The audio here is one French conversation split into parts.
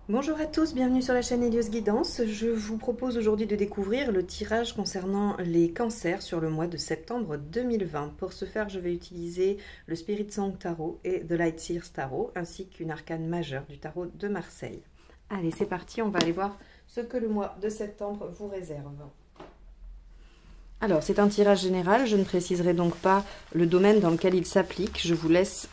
Bonjour à tous, bienvenue sur la chaîne Hélios Guidance. Je vous propose aujourd'hui de découvrir le tirage concernant les cancers sur le mois de septembre 2020. Pour ce faire, je vais utiliser le Spirit Song Tarot et The Light Seers Tarot, ainsi qu'une arcane majeure du tarot de Marseille. Allez, c'est parti, on va aller voir ce que le mois de septembre vous réserve. Alors, c'est un tirage général, je ne préciserai donc pas le domaine dans lequel il s'applique. Je vous laisse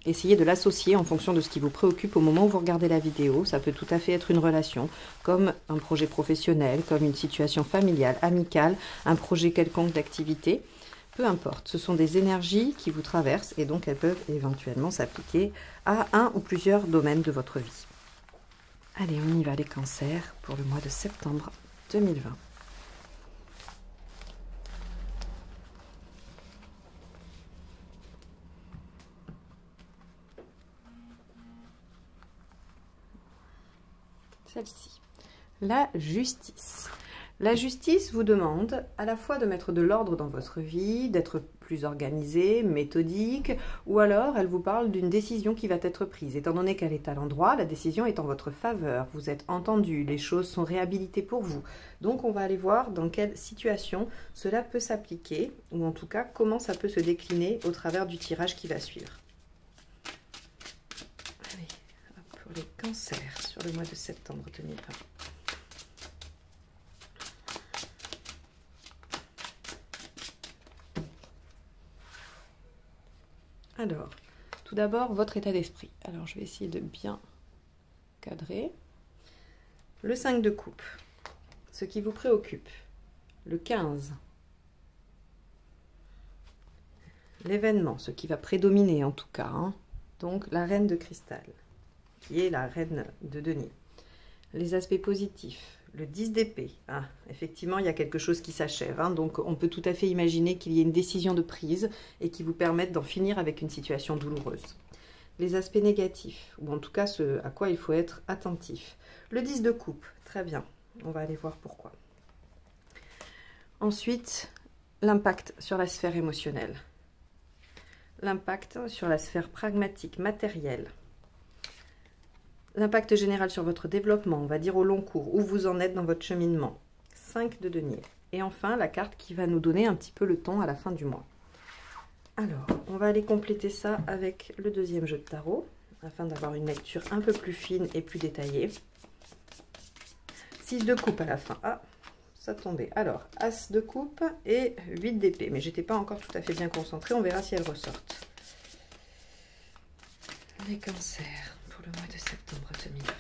essayer de l'associer en fonction de ce qui vous préoccupe au moment où vous regardez la vidéo. Ça peut tout à fait être une relation, comme un projet professionnel, comme une situation familiale, amicale, un projet quelconque d'activité. Peu importe, ce sont des énergies qui vous traversent et donc elles peuvent éventuellement s'appliquer à un ou plusieurs domaines de votre vie. Allez, on y va les cancers pour le mois de septembre 2020. Celle-ci. La justice. La justice vous demande à la fois de mettre de l'ordre dans votre vie, d'être plus organisé, méthodique, ou alors elle vous parle d'une décision qui va être prise. Étant donné qu'elle est à l'endroit, la décision est en votre faveur, vous êtes entendu, les choses sont réhabilitées pour vous. Donc on va aller voir dans quelle situation cela peut s'appliquer, ou en tout cas comment ça peut se décliner au travers du tirage qui va suivre. Allez, pour les cancers sur le mois de septembre 2020. Alors, tout d'abord, votre état d'esprit. Alors, je vais essayer de bien cadrer. Le 5 de coupe, ce qui vous préoccupe. Le 15. L'événement, ce qui va prédominer en tout cas. Donc, la reine de cristal, qui est la reine de denier. Les aspects positifs. Le 10 d'épée, effectivement, il y a quelque chose qui s'achève. Donc, on peut tout à fait imaginer qu'il y ait une décision de prise et qui vous permette d'en finir avec une situation douloureuse. Les aspects négatifs, ou en tout cas ce à quoi il faut être attentif. Le 10 de coupe, très bien. On va aller voir pourquoi. Ensuite, l'impact sur la sphère émotionnelle. L'impact sur la sphère pragmatique, matérielle. L'impact général sur votre développement, on va dire au long cours, où vous en êtes dans votre cheminement. 5 de denier. Et enfin, la carte qui va nous donner un petit peu le ton à la fin du mois. Alors, on va aller compléter ça avec le deuxième jeu de tarot, afin d'avoir une lecture un peu plus fine et plus détaillée. 6 de coupe à la fin. Ah, ça tombait. Alors, As de coupe et 8 d'épée. Mais j'étais pas encore tout à fait bien concentrée, on verra si elles ressortent. Les cancers. Le mois de septembre 2020.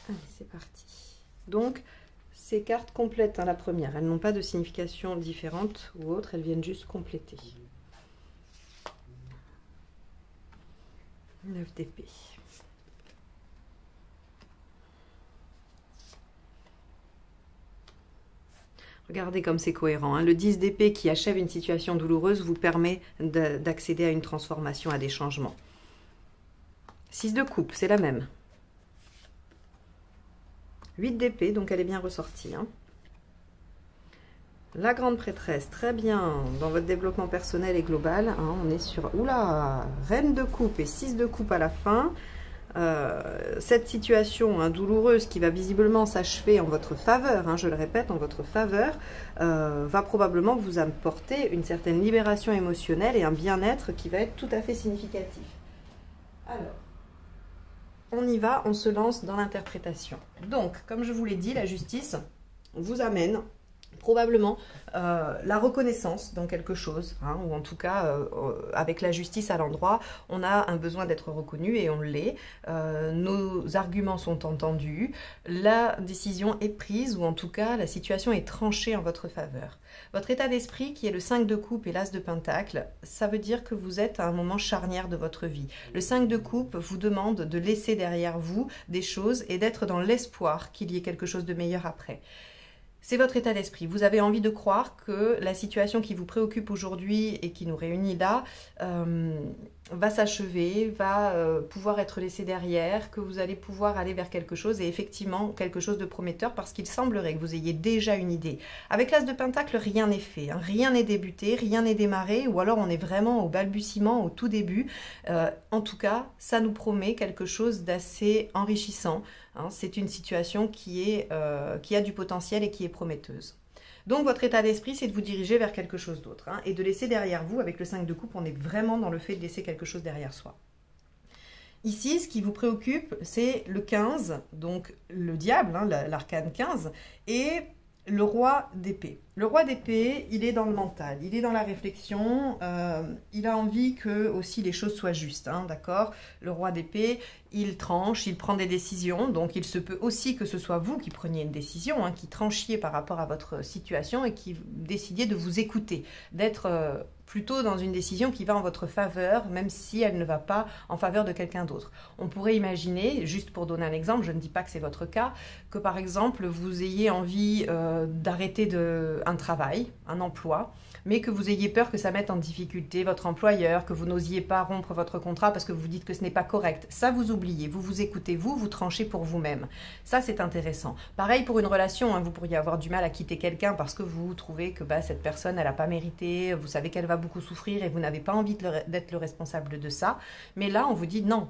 Allez, c'est parti. Donc, ces cartes complètent la première. Elles n'ont pas de signification différente ou autre, elles viennent juste compléter. 9 d'épée. Regardez comme c'est cohérent. Le 10 d'épée qui achève une situation douloureuse vous permet d'accéder à une transformation, à des changements. 6 de coupe, c'est la même. 8 d'épée, donc elle est bien ressortie. La grande prêtresse, très bien. Dans votre développement personnel et global, on est sur... Oula, reine de coupe et 6 de coupe à la fin. Cette situation douloureuse qui va visiblement s'achever en votre faveur, je le répète, en votre faveur, va probablement vous apporter une certaine libération émotionnelle et un bien-être qui va être tout à fait significatif. Alors, on y va, on se lance dans l'interprétation. Donc, comme je vous l'ai dit, la justice vous amène probablement la reconnaissance dans quelque chose, ou en tout cas avec la justice à l'endroit, on a un besoin d'être reconnu et on l'est. Nos arguments sont entendus, la décision est prise ou en tout cas la situation est tranchée en votre faveur. Votre état d'esprit qui est le 5 de coupe et l'As de pentacle, ça veut dire que vous êtes à un moment charnière de votre vie. Le 5 de coupe vous demande de laisser derrière vous des choses et d'être dans l'espoir qu'il y ait quelque chose de meilleur après. C'est votre état d'esprit. Vous avez envie de croire que la situation qui vous préoccupe aujourd'hui et qui nous réunit là va s'achever, va pouvoir être laissé derrière, que vous allez pouvoir aller vers quelque chose, et effectivement quelque chose de prometteur, parce qu'il semblerait que vous ayez déjà une idée. Avec l'As de Pentacle, rien n'est fait, hein, rien n'est débuté, rien n'est démarré, ou alors on est vraiment au balbutiement, au tout début. En tout cas, ça nous promet quelque chose d'assez enrichissant, hein. C'est une situation qui a du potentiel et qui est prometteuse. Donc votre état d'esprit, c'est de vous diriger vers quelque chose d'autre, hein, et de laisser derrière vous, avec le 5 de coupe, on est vraiment dans le fait de laisser quelque chose derrière soi. Ici, ce qui vous préoccupe, c'est le 15, donc le diable, hein, l'arcane 15, et le roi d'épée. Le roi d'épée, il est dans le mental, il est dans la réflexion, il a envie que aussi les choses soient justes, hein, d'accord? Le roi d'épée, il tranche, il prend des décisions, donc il se peut aussi que ce soit vous qui preniez une décision, hein, qui tranchiez par rapport à votre situation et qui décidiez de vous écouter, d'être plutôt dans une décision qui va en votre faveur, même si elle ne va pas en faveur de quelqu'un d'autre. On pourrait imaginer, juste pour donner un exemple, je ne dis pas que c'est votre cas, que par exemple vous ayez envie d'arrêter un travail, un emploi, mais que vous ayez peur que ça mette en difficulté votre employeur, que vous n'osiez pas rompre votre contrat parce que vous dites que ce n'est pas correct. Ça, vous oubliez, vous vous écoutez, vous tranchez pour vous-même. Ça, c'est intéressant. Pareil pour une relation, hein, vous pourriez avoir du mal à quitter quelqu'un parce que vous trouvez que cette personne, elle n'a pas mérité, vous savez qu'elle va beaucoup souffrir et vous n'avez pas envie d'être le responsable de ça. Mais là, on vous dit non.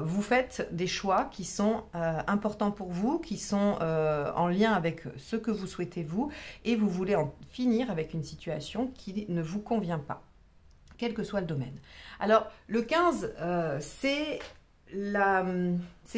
Vous faites des choix qui sont importants pour vous, qui sont en lien avec ce que vous souhaitez vous, et vous voulez en finir avec une situation qui ne vous convient pas, quel que soit le domaine. Alors, le 15, c'est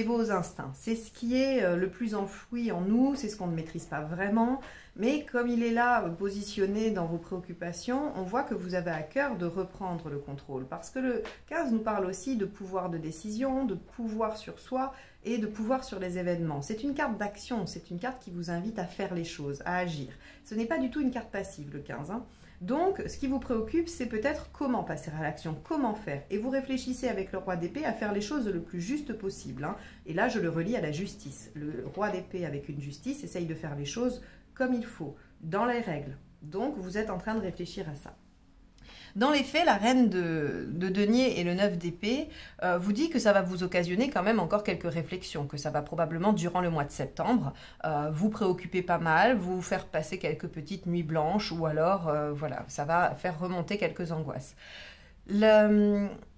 vos instincts, c'est ce qui est le plus enfoui en nous, c'est ce qu'on ne maîtrise pas vraiment, mais comme il est là positionné dans vos préoccupations, on voit que vous avez à cœur de reprendre le contrôle, parce que le 15 nous parle aussi de pouvoir de décision, de pouvoir sur soi et de pouvoir sur les événements. C'est une carte d'action, c'est une carte qui vous invite à faire les choses, à agir. Ce n'est pas du tout une carte passive, le 15, hein. Donc, ce qui vous préoccupe, c'est peut-être comment passer à l'action, comment faire. Et vous réfléchissez avec le roi d'épée à faire les choses le plus juste possible, hein. Et là, je le relie à la justice. Le roi d'épée avec une justice essaye de faire les choses comme il faut, dans les règles. Donc, vous êtes en train de réfléchir à ça. Dans les faits, la reine de denier et le 9 d'épée vous dit que ça va vous occasionner quand même encore quelques réflexions, que ça va probablement, durant le mois de septembre, vous préoccuper pas mal, vous faire passer quelques petites nuits blanches, ou alors, voilà, ça va faire remonter quelques angoisses.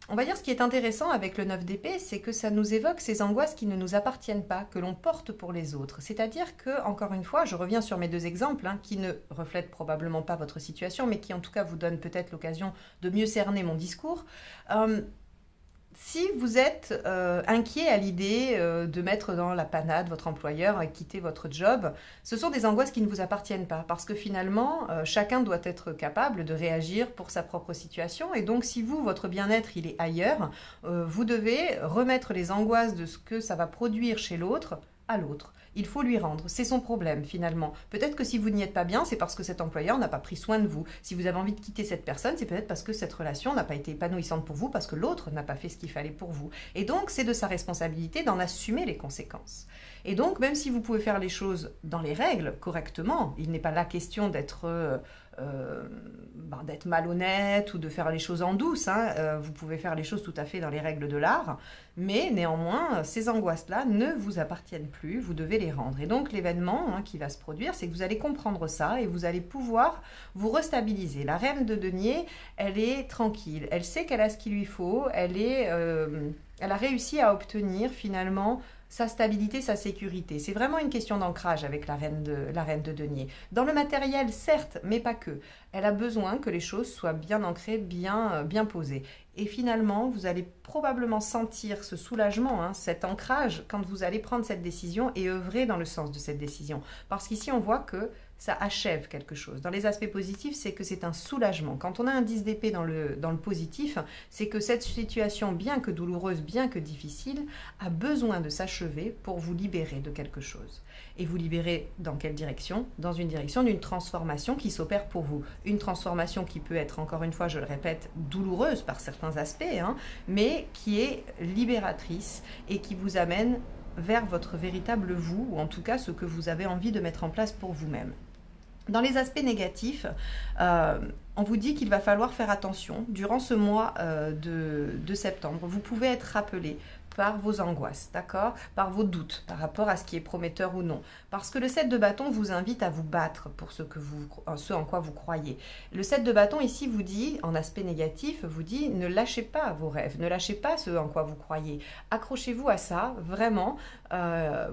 On va dire ce qui est intéressant avec le 9 d'épée, c'est que ça nous évoque ces angoisses qui ne nous appartiennent pas, que l'on porte pour les autres. C'est-à-dire que, encore une fois, je reviens sur mes deux exemples, hein, qui ne reflètent probablement pas votre situation, mais qui en tout cas vous donnent peut-être l'occasion de mieux cerner mon discours. Si vous êtes inquiet à l'idée de mettre dans la panade votre employeur et quitter votre job, ce sont des angoisses qui ne vous appartiennent pas, parce que finalement, chacun doit être capable de réagir pour sa propre situation, et donc si vous, votre bien-être, il est ailleurs, vous devez remettre les angoisses de ce que ça va produire chez l'autre à l'autre. Il faut lui rendre, c'est son problème finalement. Peut-être que si vous n'y êtes pas bien, c'est parce que cet employeur n'a pas pris soin de vous. Si vous avez envie de quitter cette personne, c'est peut-être parce que cette relation n'a pas été épanouissante pour vous, parce que l'autre n'a pas fait ce qu'il fallait pour vous. Et donc, c'est de sa responsabilité d'en assumer les conséquences. Et donc, même si vous pouvez faire les choses dans les règles, correctement, il n'est pas la question d'être malhonnête ou de faire les choses en douce, hein. Vous pouvez faire les choses tout à fait dans les règles de l'art, mais néanmoins, ces angoisses-là ne vous appartiennent plus, vous devez les rendre. Et donc, l'événement qui va se produire, c'est que vous allez comprendre ça et vous allez pouvoir vous restabiliser. La reine de denier, elle est tranquille, elle sait qu'elle a ce qu'il lui faut, elle a réussi à obtenir finalement sa stabilité, sa sécurité. C'est vraiment une question d'ancrage avec la reine de denier. Dans le matériel, certes, mais pas que. Elle a besoin que les choses soient bien ancrées, bien posées. Et finalement, vous allez probablement sentir ce soulagement, cet ancrage, quand vous allez prendre cette décision et œuvrer dans le sens de cette décision. Parce qu'ici, on voit que ça achève quelque chose. Dans les aspects positifs, c'est que c'est un soulagement. Quand on a un 10 d'épée dans le positif, c'est que cette situation, bien que douloureuse, bien que difficile, a besoin de s'achever pour vous libérer de quelque chose. Et vous libérer dans quelle direction? Dans une direction d'une transformation qui s'opère pour vous. Une transformation qui peut être, encore une fois, je le répète, douloureuse par certains aspects, mais qui est libératrice et qui vous amène vers votre véritable vous, ou en tout cas ce que vous avez envie de mettre en place pour vous-même. Dans les aspects négatifs, on vous dit qu'il va falloir faire attention durant ce mois de septembre. Vous pouvez être rappelé par vos angoisses, d'accord? Par vos doutes par rapport à ce qui est prometteur ou non. Parce que le 7 de bâton vous invite à vous battre pour ce en quoi vous croyez. Le 7 de bâton ici vous dit, en aspect négatif, vous dit ne lâchez pas vos rêves, ne lâchez pas ce en quoi vous croyez. Accrochez-vous à ça, vraiment.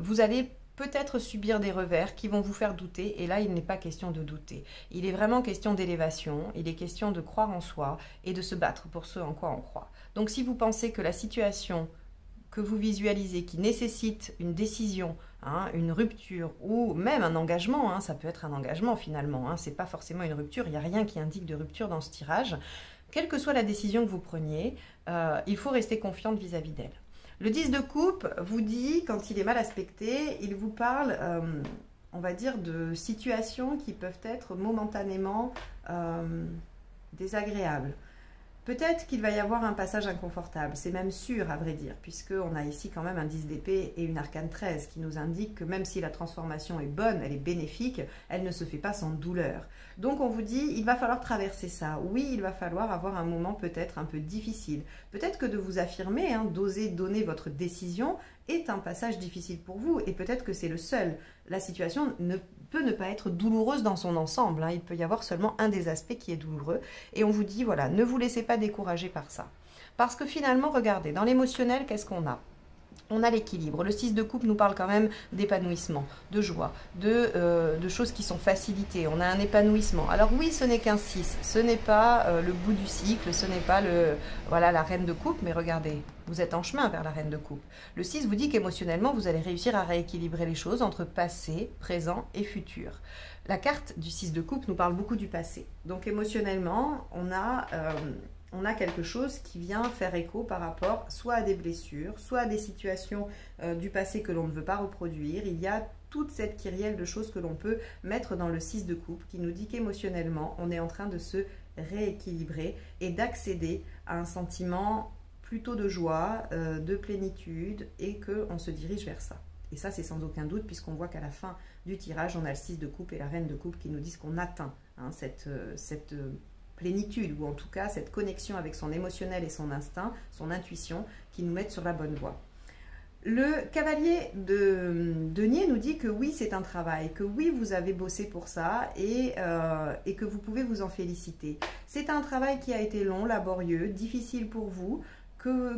Vous allez peut-être subir des revers qui vont vous faire douter, et là il n'est pas question de douter. Il est vraiment question d'élévation, il est question de croire en soi et de se battre pour ce en quoi on croit. Donc si vous pensez que la situation que vous visualisez, qui nécessite une décision, hein, une rupture ou même un engagement, hein, ça peut être un engagement finalement, hein, c'est pas forcément une rupture, il n'y a rien qui indique de rupture dans ce tirage. Quelle que soit la décision que vous preniez, il faut rester confiante vis-à-vis d'elle. Le 10 de coupe vous dit, quand il est mal aspecté, il vous parle, on va dire, de situations qui peuvent être momentanément désagréables. Peut-être qu'il va y avoir un passage inconfortable, c'est même sûr à vrai dire, puisqu'on a ici quand même un 10 d'épée et une arcane 13 qui nous indique que même si la transformation est bonne, elle est bénéfique, elle ne se fait pas sans douleur. Donc on vous dit, il va falloir traverser ça. Oui, il va falloir avoir un moment peut-être un peu difficile. Peut-être que de vous affirmer, hein, d'oser donner votre décision est un passage difficile pour vous et peut-être que c'est le seul. La situation peut ne pas être douloureuse dans son ensemble, hein. Il peut y avoir seulement un des aspects qui est douloureux et on vous dit, voilà, ne vous laissez pas décourager par ça. Parce que finalement, regardez, dans l'émotionnel, qu'est-ce qu'on a ? On a l'équilibre. Le 6 de coupe nous parle quand même d'épanouissement, de joie, de choses qui sont facilitées. On a un épanouissement. Alors oui, ce n'est qu'un 6. Ce n'est pas le bout du cycle, ce n'est pas voilà, la reine de coupe, mais regardez, vous êtes en chemin vers la reine de coupe. Le 6 vous dit qu'émotionnellement, vous allez réussir à rééquilibrer les choses entre passé, présent et futur. La carte du 6 de coupe nous parle beaucoup du passé. Donc émotionnellement, on a quelque chose qui vient faire écho par rapport soit à des blessures, soit à des situations du passé que l'on ne veut pas reproduire. Il y a toute cette kyrielle de choses que l'on peut mettre dans le 6 de coupe qui nous dit qu'émotionnellement, on est en train de se rééquilibrer et d'accéder à un sentiment plutôt de joie, de plénitude et qu'on se dirige vers ça. Et ça, c'est sans aucun doute puisqu'on voit qu'à la fin du tirage, on a le 6 de coupe et la reine de coupe qui nous disent qu'on atteint hein, cette plénitude, ou en tout cas cette connexion avec son émotionnel et son instinct, son intuition, qui nous mettent sur la bonne voie. Le cavalier de denier nous dit que oui, c'est un travail, que oui, vous avez bossé pour ça et que vous pouvez vous en féliciter. C'est un travail qui a été long, laborieux, difficile pour vous,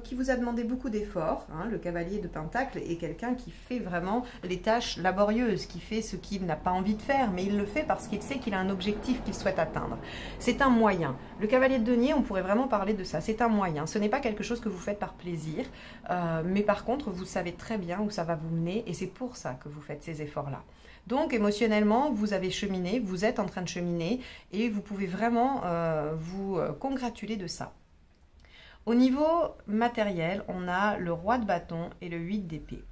qui vous a demandé beaucoup d'efforts. Hein. Le cavalier de Pentacle est quelqu'un qui fait vraiment les tâches laborieuses, qui fait ce qu'il n'a pas envie de faire, mais il le fait parce qu'il sait qu'il a un objectif qu'il souhaite atteindre. C'est un moyen. Le cavalier de denier, on pourrait vraiment parler de ça. C'est un moyen. Ce n'est pas quelque chose que vous faites par plaisir, mais par contre, vous savez très bien où ça va vous mener et c'est pour ça que vous faites ces efforts-là. Donc émotionnellement, vous avez cheminé, vous êtes en train de cheminer et vous pouvez vraiment vous congratuler de ça. Au niveau matériel, on a le roi de bâton et le 8 d'épée.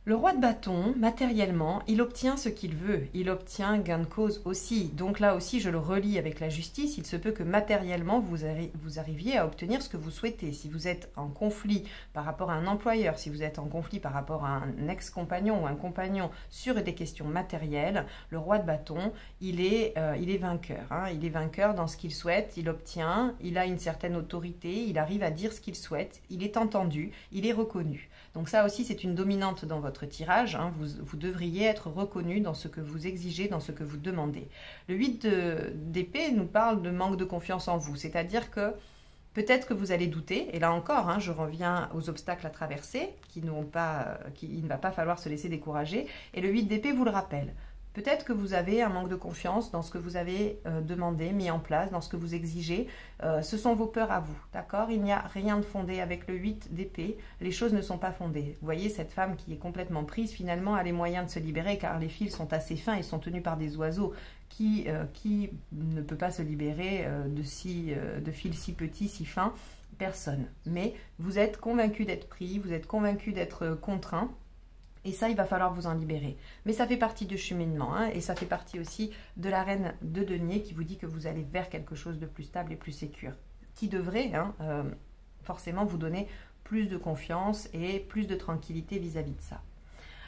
Le roi de bâton, matériellement, il obtient ce qu'il veut. Il obtient gain de cause aussi. Donc là aussi, je le relie avec la justice. Il se peut que matériellement, vous arriviez à obtenir ce que vous souhaitez. Si vous êtes en conflit par rapport à un employeur, si vous êtes en conflit par rapport à un ex-compagnon ou un compagnon sur des questions matérielles, le roi de bâton, il est vainqueur. Hein. Il est vainqueur dans ce qu'il souhaite, il obtient, il a une certaine autorité, il arrive à dire ce qu'il souhaite, il est entendu, il est reconnu. Donc ça aussi, c'est une dominante dans votre tirage. Hein. Vous devriez être reconnu dans ce que vous exigez, dans ce que vous demandez. Le 8 d'épée nous parle de manque de confiance en vous. C'est-à-dire que peut-être que vous allez douter. Et là encore, hein, je reviens aux obstacles à traverser, il ne va pas falloir se laisser décourager. Et le 8 d'épée vous le rappelle. Peut-être que vous avez un manque de confiance dans ce que vous avez demandé, mis en place, dans ce que vous exigez. Ce sont vos peurs à vous, d'accord? Il n'y a rien de fondé avec le 8 d'épée. Les choses ne sont pas fondées. Vous voyez, cette femme qui est complètement prise, finalement, a les moyens de se libérer car les fils sont assez fins, ils sont tenus par des oiseaux. Qui ne peut pas se libérer de fils si petits, si fins? Personne. Mais vous êtes convaincu d'être pris, vous êtes convaincu d'être contraint. Et ça, il va falloir vous en libérer. Mais ça fait partie du cheminement. Hein, et ça fait partie aussi de la reine de denier qui vous dit que vous allez vers quelque chose de plus stable et plus sécure. Qui devrait forcément vous donner plus de confiance et plus de tranquillité vis-à-vis de ça.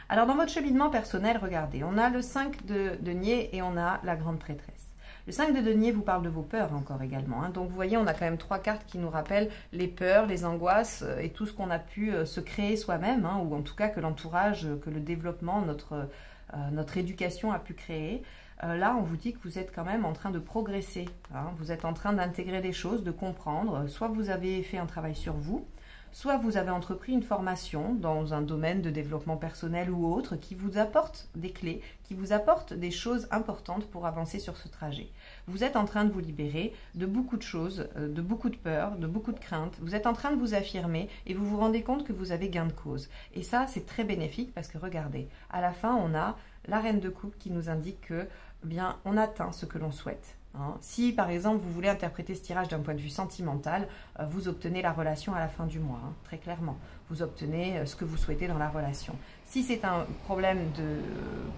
Alors dans votre cheminement personnel, regardez, on a le 5 de denier et on a la grande prêtresse. Le 5 de denier vous parle de vos peurs encore également. Hein. Donc vous voyez, on a quand même 3 cartes qui nous rappellent les peurs, les angoisses et tout ce qu'on a pu se créer soi-même, hein, ou en tout cas que l'entourage, que le développement, notre éducation a pu créer. Là, on vous dit que vous êtes quand même en train de progresser. Hein. Vous êtes en train d'intégrer des choses, de comprendre. Soit vous avez fait un travail sur vous, soit vous avez entrepris une formation dans un domaine de développement personnel ou autre qui vous apporte des clés, qui vous apporte des choses importantes pour avancer sur ce trajet. Vous êtes en train de vous libérer de beaucoup de choses, de beaucoup de peurs, de beaucoup de craintes. Vous êtes en train de vous affirmer et vous vous rendez compte que vous avez gain de cause. Et ça, c'est très bénéfique parce que regardez, à la fin, on a la reine de coupe qui nous indique que, eh bien, on atteint ce que l'on souhaite. Si par exemple vous voulez interpréter ce tirage d'un point de vue sentimental, vous obtenez la relation à la fin du mois, très clairement. Vous obtenez ce que vous souhaitez dans la relation. Si c'est un problème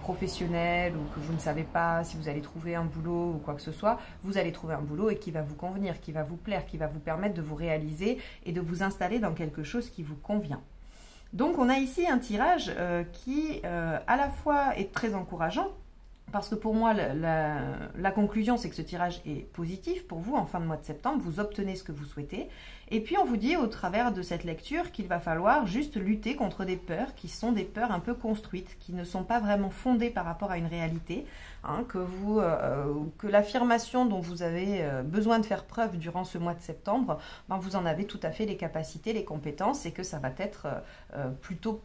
professionnel ou que vous ne savez pas si vous allez trouver un boulot ou quoi que ce soit, vous allez trouver un boulot et qui va vous convenir, qui va vous plaire, qui va vous permettre de vous réaliser et de vous installer dans quelque chose qui vous convient. Donc on a ici un tirage qui à la fois est très encourageant, parce que pour moi, la conclusion, c'est que ce tirage est positif pour vous en fin de mois de septembre. Vous obtenez ce que vous souhaitez. Et puis, on vous dit au travers de cette lecture qu'il va falloir juste lutter contre des peurs qui sont des peurs un peu construites, qui ne sont pas vraiment fondées par rapport à une réalité. Hein, que l'affirmation dont vous avez besoin de faire preuve durant ce mois de septembre, ben, vous en avez tout à fait les capacités, les compétences et que ça va être plutôt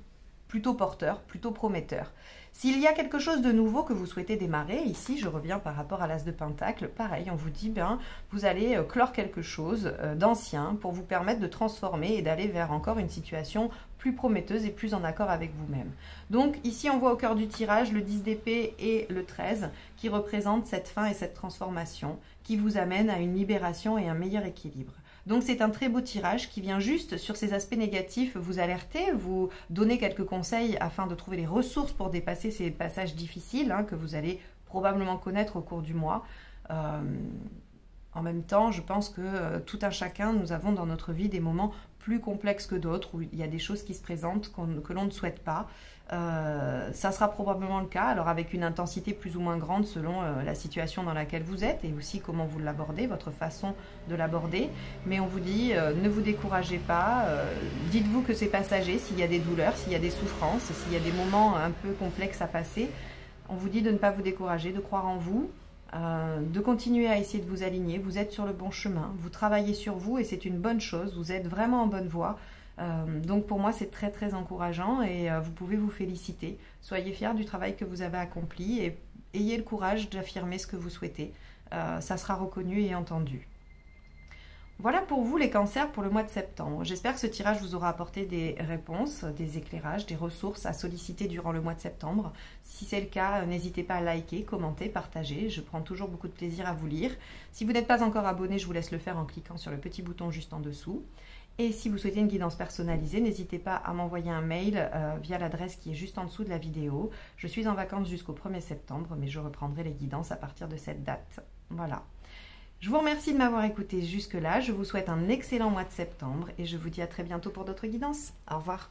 porteur, plutôt prometteur. S'il y a quelque chose de nouveau que vous souhaitez démarrer, ici je reviens par rapport à l'As de Pentacle, pareil, on vous dit, ben, vous allez clore quelque chose d'ancien pour vous permettre de transformer et d'aller vers encore une situation plus prometteuse et plus en accord avec vous-même. Donc ici on voit au cœur du tirage le 10 d'épée et le 13 qui représentent cette fin et cette transformation qui vous amène à une libération et un meilleur équilibre. Donc c'est un très beau tirage qui vient juste sur ces aspects négatifs vous alerter, vous donner quelques conseils afin de trouver les ressources pour dépasser ces passages difficiles hein, que vous allez probablement connaître au cours du mois. En même temps, je pense que tout un chacun, nous avons dans notre vie des moments plus complexes que d'autres, où il y a des choses qui se présentent que l'on ne souhaite pas. Ça sera probablement le cas, alors avec une intensité plus ou moins grande selon la situation dans laquelle vous êtes et aussi comment vous l'abordez, votre façon de l'aborder. Mais on vous dit, ne vous découragez pas, dites-vous que c'est passager, s'il y a des douleurs, s'il y a des souffrances, s'il y a des moments un peu complexes à passer. On vous dit de ne pas vous décourager, de croire en vous, de continuer à essayer de vous aligner. Vous êtes sur le bon chemin, vous travaillez sur vous et c'est une bonne chose, vous êtes vraiment en bonne voie. Donc pour moi c'est très très encourageant et vous pouvez vous féliciter. Soyez fiers du travail que vous avez accompli et ayez le courage d'affirmer ce que vous souhaitez. Ça sera reconnu et entendu. Voilà pour vous les cancers pour le mois de septembre. J'espère que ce tirage vous aura apporté des réponses, des éclairages, des ressources à solliciter durant le mois de septembre. Si c'est le cas, n'hésitez pas à liker, commenter, partager. Je prends toujours beaucoup de plaisir à vous lire. Si vous n'êtes pas encore abonné, je vous laisse le faire en cliquant sur le petit bouton juste en dessous. Et si vous souhaitez une guidance personnalisée, n'hésitez pas à m'envoyer un mail via l'adresse qui est juste en dessous de la vidéo. Je suis en vacances jusqu'au 1er septembre, mais je reprendrai les guidances à partir de cette date. Voilà. Je vous remercie de m'avoir écouté jusque-là. Je vous souhaite un excellent mois de septembre et je vous dis à très bientôt pour d'autres guidances. Au revoir.